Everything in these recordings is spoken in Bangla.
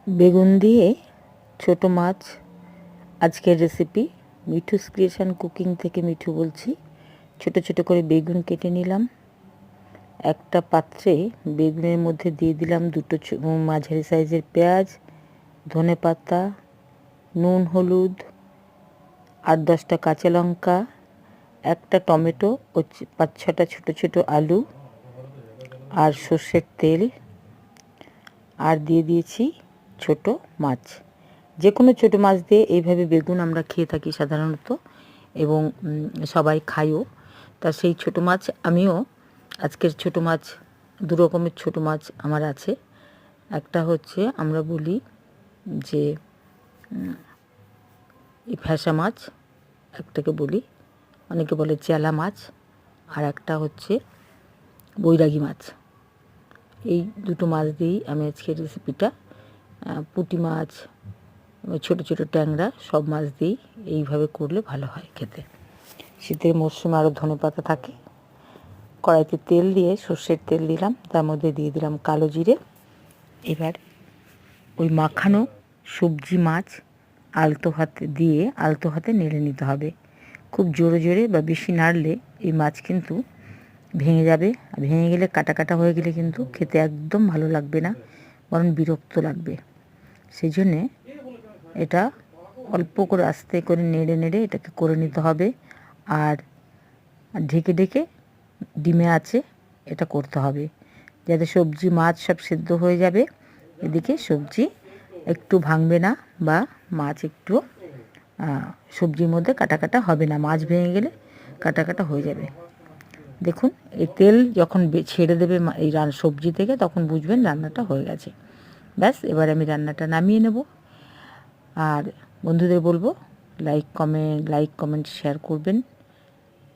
বেগুন দিয়ে ছোট মাছ আজকের রেসিপি। মিঠুস ক্রিয়েশন কুকিং থেকে মিঠু বলছি। ছোট ছোট করে বেগুন কেটে নিলাম। একটা পাত্রে বেগুনের মধ্যে দিয়ে দিলাম দুটো মাঝারি সাইজের পেঁয়াজ, ধনেপাতা, নুন, হলুদ, 8-10টা কাঁচা লঙ্কা, একটা টমেটো ও 5-6টা ছোট ছোট আলু, আর সর্ষের তেল, আর দিয়ে দিয়েছি ছোট মাছ। যে কোনো ছোটো মাছ দিয়ে এইভাবে বেগুন আমরা খেয়ে থাকি সাধারণত, এবং সবাই খায়ও। তা সেই ছোটো মাছ আমিও আজকের ছোটো মাছ, দু রকমের ছোটো মাছ আমার আছে। একটা হচ্ছে আমরা বলি যে এই ফ্যাসা মাছ, একটাকে বলি, অনেকে বলে চেলা মাছ, আর একটা হচ্ছে বৈরাগী মাছ। এই দুটো মাছ দিয়েই আমি আজকের রেসিপিটা, পুঁটি মাছ, ছোট ছোট ট্যাংরা, সব মাছ দিয়েই এইভাবে করলে ভালো হয় খেতে। শীতের মরশুমে আরও ধনেপাতা থাকে। কড়াইতে তেল দিয়ে, সর্ষের তেল দিলাম, তার মধ্যে দিয়ে দিলাম কালো জিরে। এবার ওই মাখানো সবজি মাছ আলতো হাতে নেড়ে নিতে হবে। খুব জোরে জোরে বা বেশি নাড়লে এই মাছ কিন্তু ভেঙে যাবে। ভেঙে গেলে, কাটা কাটা হয়ে গেলে কিন্তু খেতে একদম ভালো লাগবে না, বরং বিরক্ত লাগবে। সেই জন্যে এটা অল্প করে আস্তে করে নেড়ে নেড়ে এটাকে করে নিতে হবে। আর ঢেকে ঢেকে ডিমে আছে এটা করতে হবে, যাতে সবজি মাছ সব সেদ্ধ হয়ে যাবে। এদিকে সবজি একটু ভাঙবে না, বা মাছ একটু সবজির মধ্যে কাটা কাটা হবে না। মাছ ভেঙে গেলে কাটা কাটা হয়ে যাবে। দেখুন, এই তেল যখন ছেড়ে দেবে এই সবজি থেকে, তখন বুঝবেন রান্নাটা হয়ে গেছে। ব্যাস, এবার আমি রান্নাটা নামিয়ে নেব। আর বন্ধুদের বলবো লাইক কমেন্ট শেয়ার করবেন।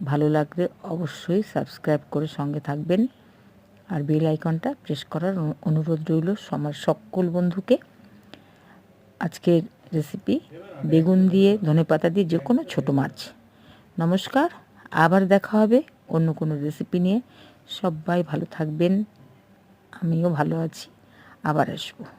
ভালো লাগলে অবশ্যই সাবস্ক্রাইব করে সঙ্গে থাকবেন, আর বেল আইকনটা প্রেস করার অনুরোধ রইল আমার সকল বন্ধুকে। আজকের রেসিপি বেগুন দিয়ে, ধনেপাতা দিয়ে যে কোনো ছোটো মাছ। নমস্কার, আবার দেখা হবে অন্য কোনো রেসিপি নিয়ে। সবাই ভালো থাকবেন, আমিও ভালো আছি, আবার আসবো।